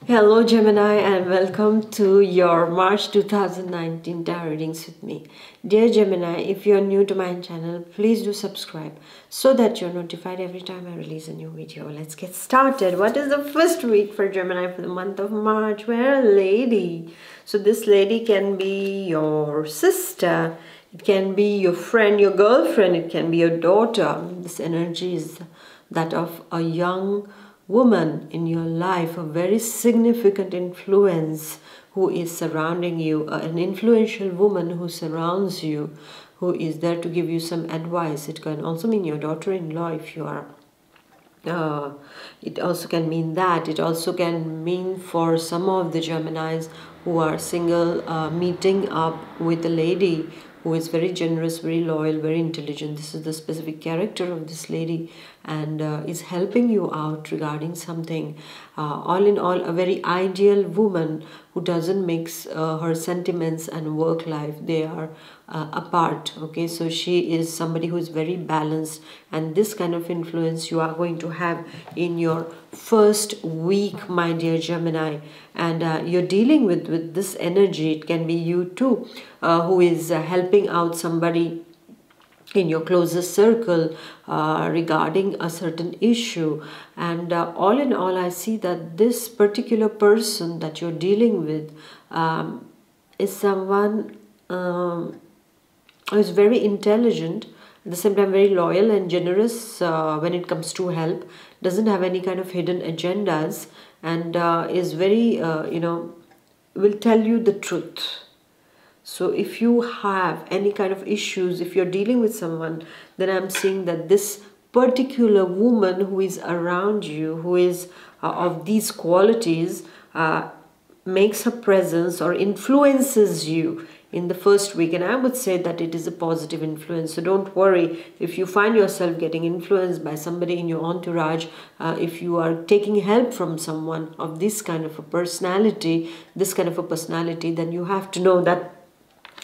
Hello Gemini and welcome to your March 2019 tarot readings with me. Dear Gemini, if you are new to my channel, please do subscribe so that you're notified every time I release a new video. Let's get started. What is the first week for Gemini for the month of March? Well, lady. So this lady can be your sister, it can be your friend, your girlfriend, it can be your daughter. This energy is that of a young woman in your life, a very significant influence who is surrounding you, an influential woman who surrounds you, who is there to give you some advice. It can also mean your daughter-in-law if you are it also can mean that. It also can mean for some of the Geminis who are single, meeting up with a lady who is very generous, very loyal, very intelligent. This is the specific character of this lady and is helping you out regarding something. All in all, a very ideal woman who doesn't mix her sentiments and work life. They are apart. Okay, so she is somebody who is very balanced, and this kind of influence you are going to have in your first week, my dear Gemini. And you're dealing with this energy. It can be you too, who is helping out somebody in your closest circle regarding a certain issue. And all in all, I see that this particular person that you're dealing with is someone who is very intelligent, at the same time very loyal and generous when it comes to help, doesn't have any kind of hidden agendas, and is very, will tell you the truth. So if you have any kind of issues, if you're dealing with someone, then I'm seeing that this particular woman who is around you, who is of these qualities, makes her presence or influences you in the first week. And I would say that it is a positive influence. So don't worry if you find yourself getting influenced by somebody in your entourage. If you are taking help from someone of this kind of a personality, then you have to know that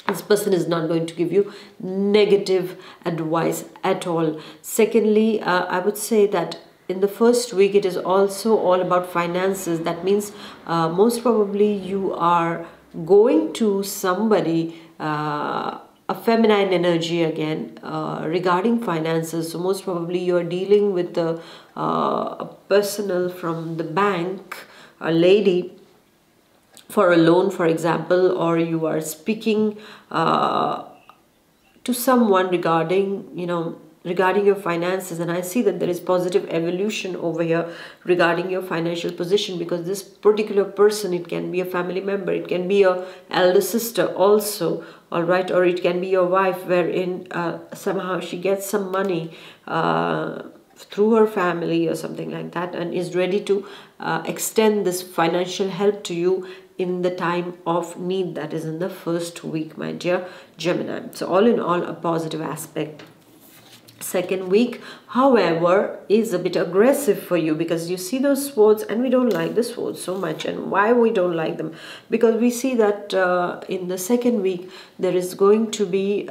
this person is not going to give you negative advice at all. Secondly, I would say that in the first week, it is also all about finances. That means most probably you are going to somebody, a feminine energy again, regarding finances. So most probably you are dealing with a personal from the bank, a lady, for a loan, for example, or you are speaking to someone regarding, regarding your finances. And I see that there is positive evolution over here regarding your financial position, because this particular person, it can be a family member, it can be your elder sister also, all right, or it can be your wife, wherein somehow she gets some money through her family or something like that, and is ready to extend this financial help to you in the time of need, that is in the first week, my dear Gemini. So all in all, a positive aspect. Second week, however, is a bit aggressive for you, because you see those swords, and we don't like the swords so much. And why we don't like them? Because we see that in the second week there is going to be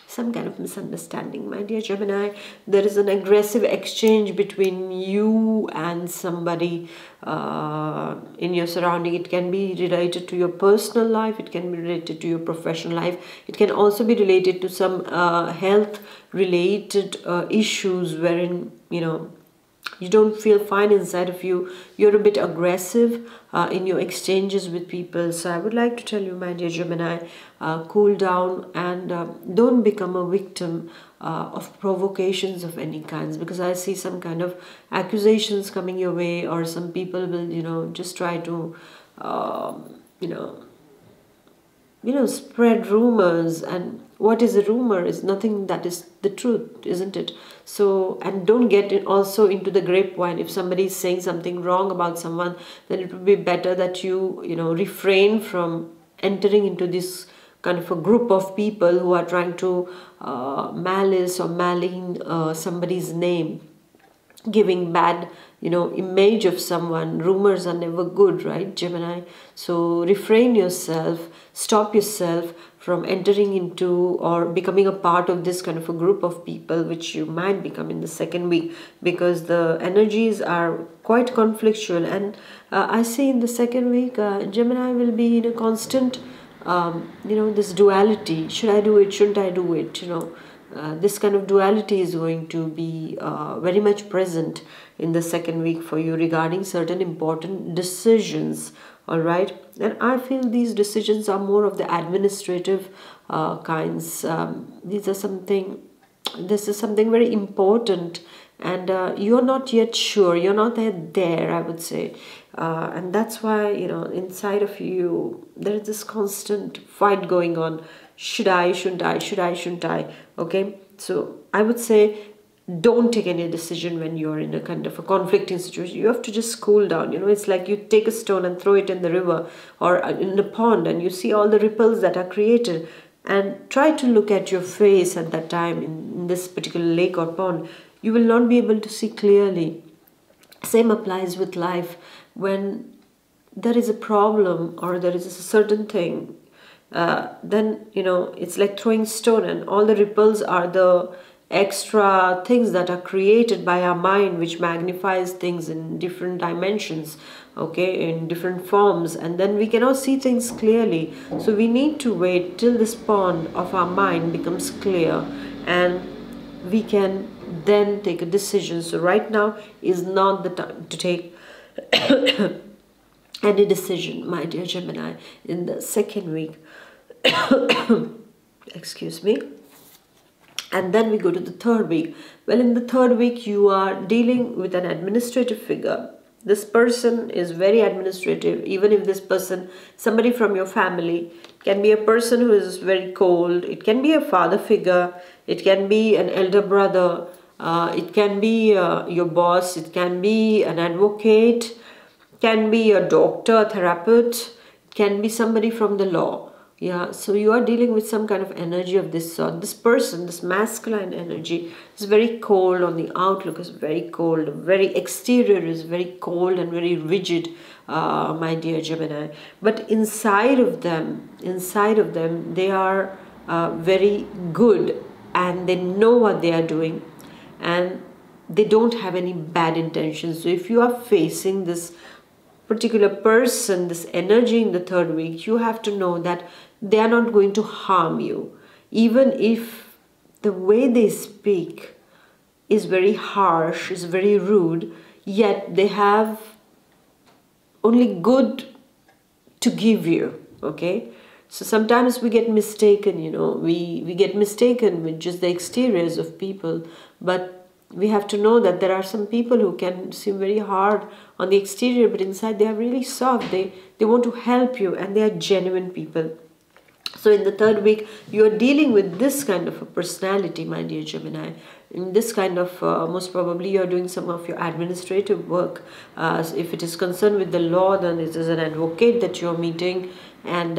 some kind of misunderstanding, my dear Gemini. There is an aggressive exchange between you and somebody in your surrounding. It can be related to your personal life, it can be related to your professional life, it can also be related to some health related issues wherein you don't feel fine inside of you. You're a bit aggressive in your exchanges with people. So I would like to tell you, my dear Gemini, cool down and don't become a victim of provocations of any kinds, because I see some kind of accusations coming your way, or some people will, just try to, spread rumors. And what is a rumor is nothing that is the truth, isn't it? So, and don't get it also into the grapevine. If somebody is saying something wrong about someone, then it would be better that you, refrain from entering into this kind of a group of people who are trying to malice or malign somebody's name, giving bad image of someone. Rumors are never good, right, Gemini? So refrain yourself, stop yourself from entering into or becoming a part of this kind of a group of people, which you might become in the second week, because the energies are quite conflictual. And I say in the second week, Gemini will be in a constant, this duality. Should I do it? Shouldn't I do it? This kind of duality is going to be very much present in the second week for you regarding certain important decisions. All right, and I feel these decisions are more of the administrative kinds. This is something very important, and you're not yet sure, you're not yet there, I would say. And that's why, inside of you there is this constant fight going on. Should I, shouldn't I, should I, shouldn't I? Okay, so I would say, don't take any decision when you're in a kind of a conflicting situation. You have to just cool down. It's like you take a stone and throw it in the river or in the pond, and you see all the ripples that are created, and try to look at your face at that time in this particular lake or pond. You will not be able to see clearly. Same applies with life. When there is a problem or there is a certain thing, then it's like throwing stone, and all the ripples are the extra things that are created by our mind, which magnifies things in different dimensions, okay, in different forms, and then we cannot see things clearly. So we need to wait till this pond of our mind becomes clear, and we can then take a decision. So right now is not the time to take any decision, my dear Gemini, in the second week. Excuse me. And then we go to the third week. Well, in the third week, you are dealing with an administrative figure. This person is very administrative. Even if this person, somebody from your family, can be a person who is very cold. It can be a father figure. It can be an elder brother. It can be your boss. It can be an advocate. It can be a doctor, a therapist. It can be somebody from the law. Yeah, so you are dealing with some kind of energy of this sort. This person, this masculine energy, is very cold on the outlook, is very cold. Very exterior is very cold and very rigid, my dear Gemini. But inside of them, they are very good, and they know what they are doing, and they don't have any bad intentions. So if you are facing this particular person, this energy in the third week, you have to know that they are not going to harm you. Even if the way they speak is very harsh, is very rude, yet they have only good to give you, okay? So sometimes we get mistaken, we get mistaken with just the exteriors of people, but we have to know that there are some people who can seem very hard on the exterior, but inside they are really soft. They want to help you, and they are genuine people. So in the third week, you are dealing with this kind of a personality, my dear Gemini. In this kind of, most probably you are doing some of your administrative work. If it is concerned with the law, then it is an advocate that you are meeting, and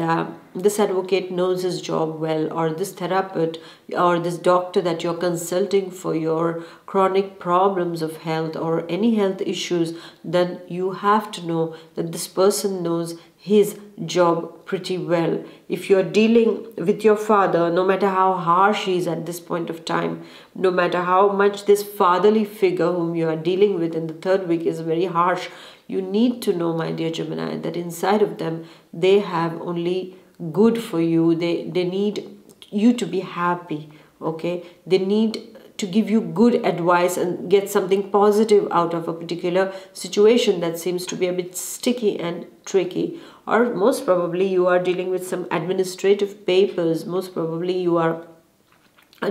this advocate knows his job well, or this therapist or this doctor that you're consulting for your chronic problems of health or any health issues, then you have to know that this person knows his job pretty well. If you're dealing with your father, no matter how harsh he is at this point of time, no matter how much this fatherly figure whom you are dealing with in the third week is very harsh, you need to know, my dear Gemini, that inside of them, they have only good for you. They need you to be happy, okay? They need to give you good advice and get something positive out of a particular situation that seems to be a bit sticky and tricky. Or most probably you are dealing with some administrative papers. Most probably you are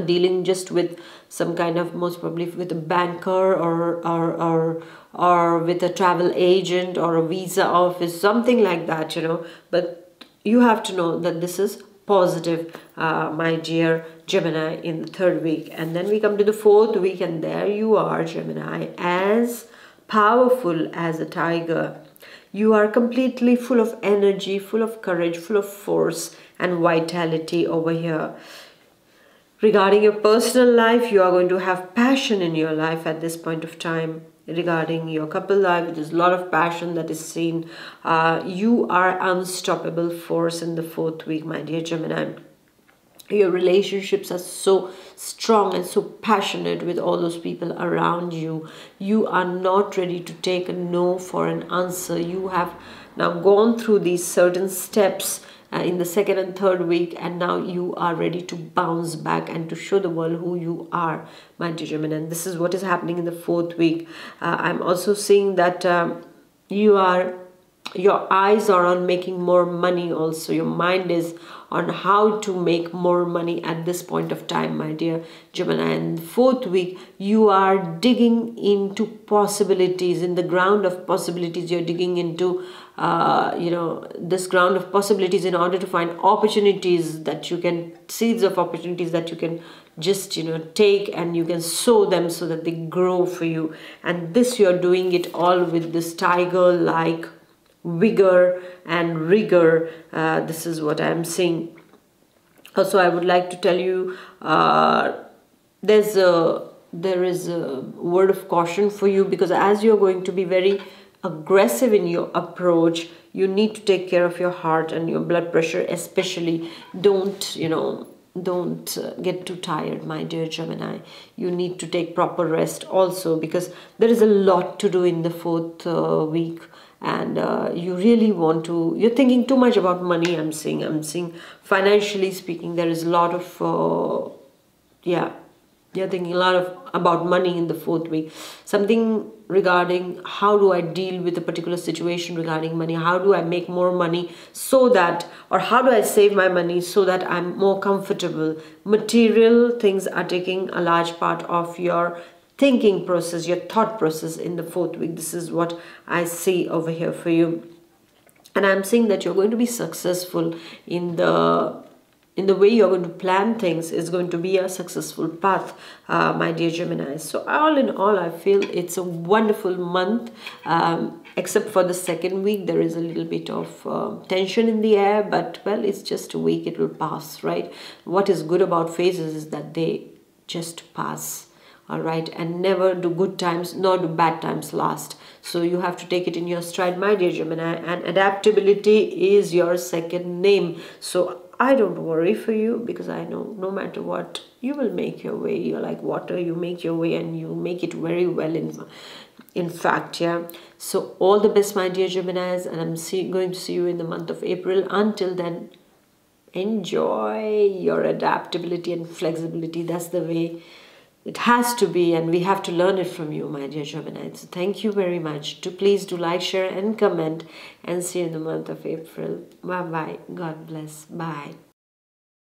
dealing just with some kind of, most probably with a banker or with a travel agent or a visa office, something like that, But you have to know that this is positive, my dear Gemini, in the third week. And then we come to the fourth week, and there you are, Gemini, as powerful as a tiger. You are completely full of energy, full of courage, full of force and vitality over here. Regarding your personal life, you are going to have passion in your life at this point of time. Regarding your couple life, there's a lot of passion that is seen. You are unstoppable force in the fourth week, my dear Gemini. Your relationships are so strong and so passionate with all those people around you. You are not ready to take a no for an answer. You have now gone through these certain steps in the second and third week, and now you are ready to bounce back and to show the world who you are, my dear Gemini. And this is what is happening in the fourth week. I'm also seeing that you are your eyes are on making more money. Also, your mind is on how to make more money at this point of time, my dear Gemini. And fourth week, you are digging into possibilities. In the ground of possibilities, you're digging into this ground of possibilities in order to find opportunities that you can, seeds of opportunities that you can just take, and you can sow them so that they grow for you. And this, you're doing it all with this tiger like vigor and rigor. This is what I'm seeing. Also, I would like to tell you, there is a word of caution for you, because as you're going to be very aggressive in your approach, you need to take care of your heart and your blood pressure especially. Don't get too tired, my dear Gemini. You need to take proper rest also, because there is a lot to do in the fourth week. And you really want to, you're thinking too much about money. I'm seeing financially speaking, there is a lot of you're thinking a lot about money in the fourth week. Something regarding how do I deal with a particular situation regarding money, how do I make more money so that, or how do I save my money so that I'm more comfortable. Material things are taking a large part of your thinking process, your thought process in the fourth week. This is what I see over here for you. And I'm seeing that you're going to be successful in the way you're going to plan things. Is going to be a successful path, my dear Gemini. So all in all, I feel it's a wonderful month, except for the second week. There is a little bit of tension in the air, but well, it's just a week, it will pass, right? What is good about phases is that they just pass. All right, and never do good times nor do bad times last. So you have to take it in your stride, my dear Gemini, and adaptability is your second name. So I don't worry for you, because I know no matter what, you will make your way. You're like water, you make your way and you make it very well in fact, yeah. So all the best, my dear Geminis, and I'm going to see you in the month of April. Until then, enjoy your adaptability and flexibility. That's the way it has to be, and we have to learn it from you, my dear Gemini. So thank you very much. Please do like, share and comment, and see you in the month of April. Bye bye. God bless. Bye.